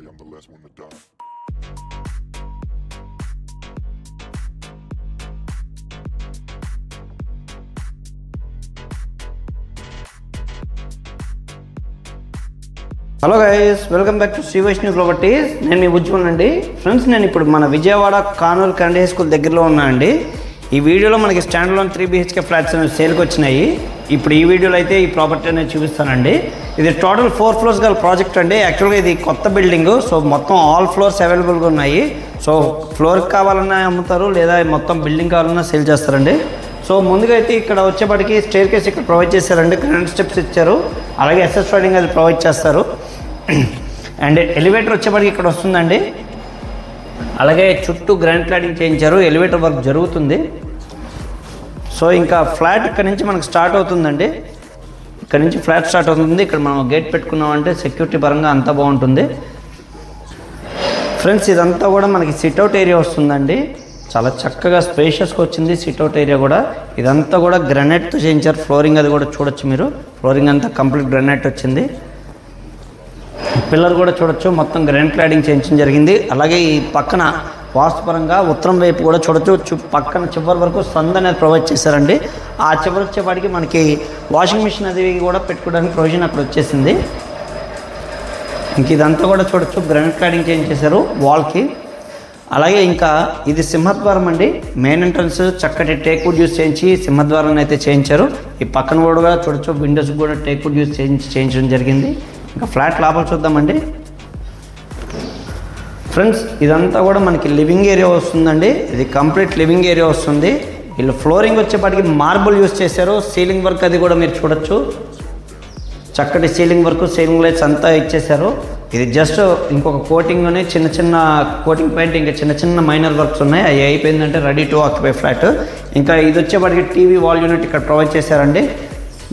I'm the last one to die. Hello guys, welcome back to Sri Vaishnavi properties. నేను మీ ఉజ్వల్ అండి. Friends, నేను ఇప్పుడు మన Vijayawada Kanuru current high school దగ్గరలో ఉన్నా అండి. ఈ వీడియోలో మనకి స్టాండ్ లోన్ 3 BHK ఫ్లాట్స్ అనేవి సేల్కి వచ్చినాయి. ఇప్పుడు ఈ వీడియోలో అయితే ఈ ప్రాపర్టీ అనేది చూపిస్తానండి. ఇది టోటల్ 4 ఫ్లోర్స్ గల ప్రాజెక్ట్ అండి. యాక్చువల్గా ఇది కొత్త బిల్డింగ్, సో మొత్తం ఆల్ ఫ్లోర్స్ అవైలబుల్గా ఉన్నాయి. సో ఫ్లోర్కి కావాలన్నా అమ్ముతారు, లేదా మొత్తం బిల్డింగ్ కావాలన్నా సేల్ చేస్తారండి. సో ముందుగా అయితే ఇక్కడ వచ్చేప్పటికి స్టేర్ కేస్ ఇక్కడ ప్రొవైడ్ చేశారండి. గ్రానైట్ స్టెప్స్ ఇచ్చారు, అలాగే ఎస్ఎస్ ఫైడింగ్ అది ప్రొవైడ్ చేస్తారు. అండ్ ఎలివేటర్ వచ్చేప్పటికి ఇక్కడ వస్తుందండి. అలాగే చుట్టూ గ్రానైట్ క్లాడింగ్ చేయించారు. ఎలివేటర్ వర్క్ జరుగుతుంది. సో ఇంకా ఫ్లాట్ ఇక్కడ నుంచి మనకు స్టార్ట్ అవుతుందండి. ఇక్కడ నుంచి ఫ్లాట్ స్టార్ట్ అవుతుంది. ఇక్కడ మనం గేట్ పెట్టుకున్నామంటే సెక్యూరిటీ పరంగా అంతా బాగుంటుంది. ఫ్రెండ్స్, ఇదంతా కూడా మనకి సిట్అవుట్ ఏరియా వస్తుందండి. చాలా చక్కగా స్పేషియస్గా వచ్చింది సిట్అవుట్ ఏరియా కూడా. ఇదంతా కూడా గ్రానైట్తో చేయించారు. ఫ్లోరింగ్ అది కూడా చూడొచ్చు మీరు. ఫ్లోరింగ్ అంతా కంప్లీట్ గ్రానైట్ వచ్చింది. పిల్లర్ కూడా చూడొచ్చు, మొత్తం గ్రానైట్ క్లాడింగ్ చేయించడం జరిగింది. అలాగే ఈ పక్కన వాస్తుపరంగా ఉత్తరం వైపు కూడా చూడొచ్చు. పక్కన చివరి వరకు సంద్ అనేది ప్రొవైడ్ చేశారండి. ఆ చివరి వచ్చేపాటికి మనకి వాషింగ్ మిషన్ అది కూడా పెట్టుకోవడానికి ప్రొవిజన్ అక్కడ వచ్చేసింది. ఇంక ఇదంతా కూడా చూడొచ్చు, గ్రానైట్ క్లాడింగ్ చేయించేశారు వాల్కి. అలాగే ఇంకా ఇది సింహద్వారం అండి. మెయిన్ ఎంట్రన్స్ చక్కటి టేక్వుడ్ యూస్ చేయించి సింహద్వారాన్ని అయితే చేయించారు. ఈ పక్కన కూడా చూడొచ్చు, విండోస్ కూడా టేక్వుడ్ యూస్ చేయించడం జరిగింది. ఇంకా ఫ్లాట్ లోపల చూద్దామండి. ఫ్రెండ్స్, ఇదంతా కూడా మనకి లివింగ్ ఏరియా వస్తుందండి. ఇది కంప్లీట్ లివింగ్ ఏరియా వస్తుంది. వీళ్ళు ఫ్లోరింగ్ వచ్చేప్పటికి మార్బుల్ యూస్ చేశారు. సీలింగ్ వర్క్ అది కూడా మీరు చూడొచ్చు. చక్కటి సీలింగ్ వర్క్, సీలింగ్ లైట్స్ అంతా ఇచ్చేశారు. ఇది జస్ట్ ఇంకొక కోటింగ్లోనే చిన్న చిన్న కోటింగ్ పెయింట్, ఇంకా చిన్న చిన్న మైనర్ వర్క్స్ ఉన్నాయి. అవి అయిపోయిందంటే రెడీ టు ఆక్యుపై ఫ్లాట్. ఇంకా ఇది వచ్చేప్పటికి టీవీ వాల్ యూనిట్ ఇక్కడ ప్రొవైడ్ చేశారండి.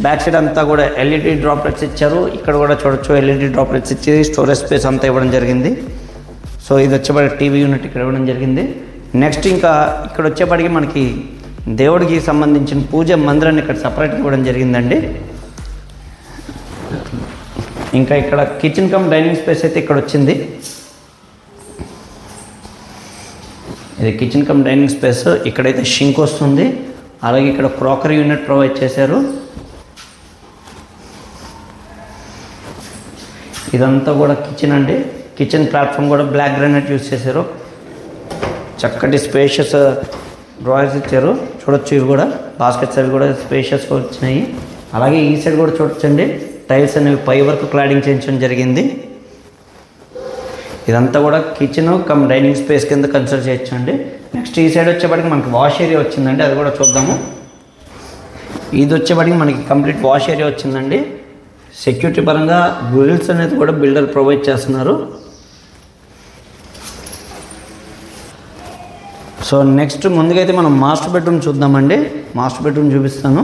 బ్యాక్ సైడ్ అంతా కూడా ఎల్ఈడి డ్రాప్లెట్స్ ఇచ్చారు. ఇక్కడ కూడా చూడొచ్చు, ఎల్ఈడి డ్రాప్లెట్స్ ఇచ్చి స్టోరేజ్ స్పేస్ అంతా ఇవ్వడం జరిగింది. సో ఇది వచ్చేప్పటికి టీవీ యూనిట్ ఇక్కడ ఇవ్వడం జరిగింది. నెక్స్ట్ ఇంకా ఇక్కడ వచ్చేప్పటికి మనకి దేవుడికి సంబంధించిన పూజ మందిరాన్ని ఇక్కడ సపరేట్గా ఇవ్వడం జరిగిందండి. ఇంకా ఇక్కడ కిచెన్ కమ్ డైనింగ్ స్పేస్ అయితే ఇక్కడ వచ్చింది. ఇది కిచెన్ కమ్ డైనింగ్ స్పేస్. ఇక్కడైతే షింక్ వస్తుంది. అలాగే ఇక్కడ క్రాకరీ యూనిట్ ప్రొవైడ్ చేశారు. ఇదంతా కూడా కిచెన్ అండి. కిచెన్ ప్లాట్ఫామ్ కూడా బ్లాక్ గ్రానైట్ యూస్ చేశారు. చక్కటి స్పేషియస్ డ్రాయర్స్ ఇచ్చారు. చూడొచ్చు, ఇవి కూడా బాస్కెట్ సైడ్ కూడా స్పేషియస్గా వచ్చినాయి. అలాగే ఈ సైడ్ కూడా చూడొచ్చండి, టైల్స్ అనేవి పై వరకు క్లాడింగ్ చేయించడం జరిగింది. ఇదంతా కూడా కిచెన్ కమ్ డైనింగ్ స్పేస్ కింద కన్సిడర్ చేయొచ్చండి. నెక్స్ట్ ఈ సైడ్ వచ్చేప్పటికి మనకి వాష్ ఏరియా వచ్చిందండి. అది కూడా చూద్దాము. ఇది వచ్చేప్పటికి మనకి కంప్లీట్ వాష్ ఏరియా వచ్చిందండి. సెక్యూరిటీ పరంగా గ్రిల్స్ అనేది కూడా బిల్డర్ ప్రొవైడ్ చేస్తున్నారు. సో నెక్స్ట్ ముందుగా అయితే మనం మాస్టర్ బెడ్రూమ్ చూద్దామండి. మాస్టర్ బెడ్రూమ్ చూపిస్తాను.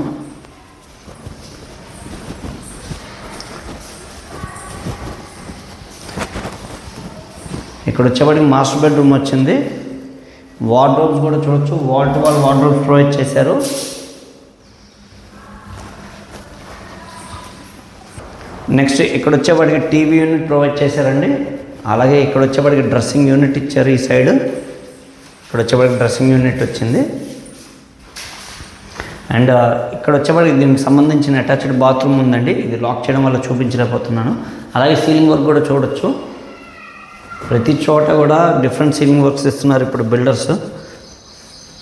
ఇక్కడ వచ్చేప్పటికి మాస్టర్ బెడ్రూమ్ వచ్చింది. వార్డ్రోబ్స్ కూడా చూడొచ్చు, wall to wall wardrobes provide చేశారు. నెక్స్ట్ ఇక్కడ వచ్చేప్పటికి టీవీ యూనిట్ ప్రొవైడ్ చేశారండి. అలాగే ఇక్కడ వచ్చేప్పటికి డ్రెస్సింగ్ యూనిట్ ఇచ్చారు. ఈ సైడ్ ఇక్కడ వచ్చేప్పటికి డ్రెస్సింగ్ యూనిట్ వచ్చింది. అండ్ ఇక్కడ వచ్చేప్పటికి దీనికి సంబంధించిన అటాచ్డ్ బాత్రూమ్ ఉందండి. ఇది లాక్ చేయడం వల్ల చూపించలేకపోతున్నాను. అలాగే సీలింగ్ వర్క్ కూడా చూడొచ్చు. ప్రతి చోట కూడా డిఫరెంట్ సీలింగ్ వర్క్స్ ఇస్తున్నారు ఇప్పుడు builders.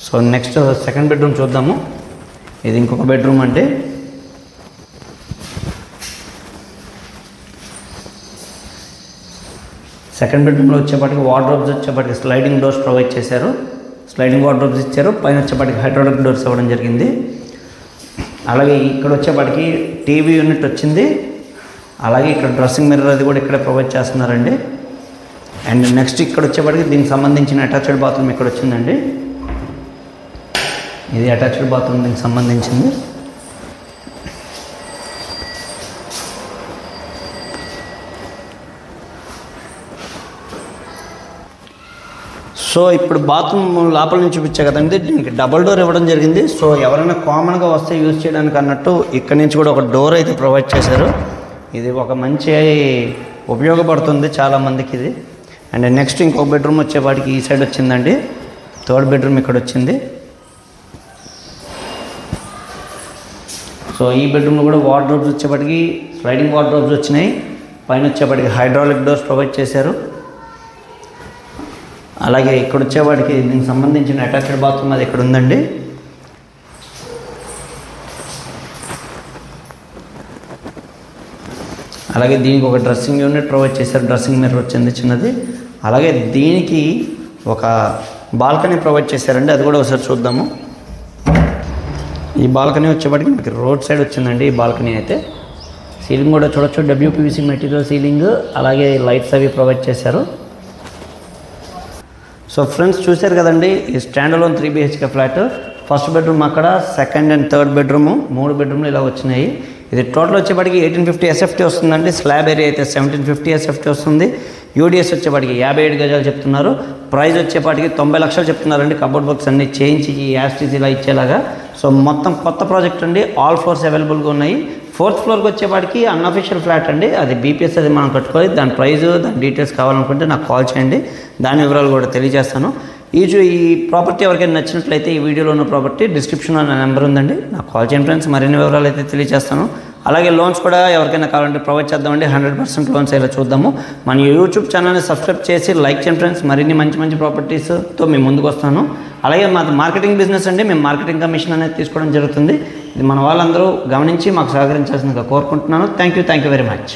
So next second bedroom చూద్దాము. ఇది ఇంకొక బెడ్రూమ్ అండి. సెకండ్ బెడ్రూమ్లో వచ్చేప్పటికి వార్డ్రోబ్స్ వచ్చేప్పటికి స్లైడింగ్ డోర్స్ ప్రొవైడ్ చేశారు. స్లైడింగ్ వార్డ్రోబ్స్ ఇచ్చారు. పైన వచ్చేప్పటికి హైడ్రాలిక్ డోర్స్ ఇవ్వడం జరిగింది. అలాగే ఇక్కడ వచ్చేప్పటికి టీవీ యూనిట్ వచ్చింది. అలాగే ఇక్కడ డ్రెస్సింగ్ మిర్రర్ అది కూడా ఇక్కడే ప్రొవైడ్ చేస్తున్నారండి. అండ్ నెక్స్ట్ ఇక్కడ వచ్చేప్పటికి దీనికి సంబంధించిన అటాచ్డ్ బాత్రూమ్ ఇక్కడ వచ్చిందండి. ఇది అటాచ్డ్ బాత్రూమ్ దీనికి సంబంధించింది. సో ఇప్పుడు బాత్రూమ్ లోపల నుంచి చూపించా కదండి, దీనికి డబుల్ డోర్ ఇవ్వడం జరిగింది. సో ఎవరైనా కామన్గా వస్తే యూజ్ చేయడానికి అన్నట్టు ఇక్కడ నుంచి కూడా ఒక డోర్ అయితే ప్రొవైడ్ చేశారు. ఇది ఒక మంచి ఉపయోగపడుతుంది చాలామందికి ఇది. అండ్ నెక్స్ట్ ఇంకొక బెడ్రూమ్ వచ్చేపాటికి ఈ సైడ్ వచ్చిందండి. థర్డ్ బెడ్రూమ్ ఇక్కడ వచ్చింది. సో ఈ బెడ్రూమ్లో కూడా వార్డ్రోబ్స్ వచ్చేపాటికి స్లైడింగ్ వార్డ్రోబ్స్ వచ్చినాయి. పైన వచ్చేపాటికి హైడ్రాలిక్ డోర్స్ ప్రొవైడ్ చేశారు. అలాగే ఇక్కడ వచ్చేవాడికి దీనికి సంబంధించిన అటాచ్డ్ బాత్రూమ్ అది ఇక్కడ ఉందండి. అలాగే దీనికి ఒక డ్రెస్సింగ్ యూనిట్ ప్రొవైడ్ చేశారు. డ్రెస్సింగ్ మిర్రర్ వచ్చింది చిన్నది. అలాగే దీనికి ఒక బాల్కనీ ప్రొవైడ్ చేశారండి. అది కూడా ఒకసారి చూద్దాము. ఈ బాల్కనీ వచ్చేప్పటికి మనకి రోడ్ సైడ్ వచ్చిందండి. ఈ బాల్కనీ అయితే సీలింగ్ కూడా చూడొచ్చు. WPVC మెటీరియల్ సీలింగ్, అలాగే లైట్స్ అవి ప్రొవైడ్ చేశారు. సో ఫ్రెండ్స్ చూశారు కదండి, ఈ stand alone 3 BHK flat. First bedroom అక్కడ, సెకండ్ అండ్ థర్డ్ బెడ్రూము, 3 బెడ్రూమ్లు ఇలా వచ్చినాయి. ఇది టోటల్ వచ్చేప్పటికి 1850 SFT వస్తుందండి. స్లాబ్ ఏరియా అయితే 1750 SFT వస్తుంది. UDS వచ్చేపాటికి 57 గజాలు చెప్తున్నారు. ప్రైస్ వచ్చేపాటికి 90 లక్షలు చెప్తున్నారండి. కబోర్డ్ బాక్స్ అన్ని చేయించి యాస్టీస్ ఇలా ఇచ్చేలాగా. సో మొత్తం కొత్త ప్రాజెక్ట్ అండి. ఆల్ ఫ్లోర్స్ అవైలబుల్గా ఉన్నాయి. 4th ఫ్లోర్కి వచ్చేపాటికి అన్అఫీషియల్ ఫ్లాట్ అండి. అది BPS అది మనం కట్టుకోవాలి. దాని ప్రైస్, దాని డీటెయిల్స్ కావాలనుకుంటే నాకు కాల్ చేయండి. దాని వివరాలు కూడా తెలియజేస్తాను. ఈ ప్రాపర్టీ ఎవరికైనా నచ్చినట్లయితే ఈ వీడియోలో ఉన్న ప్రాపర్టీ డిస్క్రిప్షన్లో నా నెంబర్ ఉందండి. నాకు కాల్ చేయండి ఫ్రెండ్స్. మరిన్ని వివరాలు అయితే తెలియజేస్తాను. అలాగే లోన్స్ కూడా ఎవరికైనా కావాలంటే ప్రొవైడ్ చేద్దామండి. 100% లోన్స్ ఇలా చూద్దాము. మన యూట్యూబ్ ఛానల్ని సబ్స్క్రైబ్ చేసి లైక్ చేయండి ఫ్రెండ్స్. మరిన్ని మంచి ప్రాపర్టీస్తో మేము ముందుకు వస్తాను. అలాగే మాది మార్కెటింగ్ బిజినెస్ అండి. మేము మార్కెటింగ్ కమిషన్ అనేది తీసుకోవడం జరుగుతుంది. ఇది మన వాళ్ళందరూ గమనించి మాకు సహకరించాల్సిందిగా కోరుకుంటున్నాను. Thank you very much.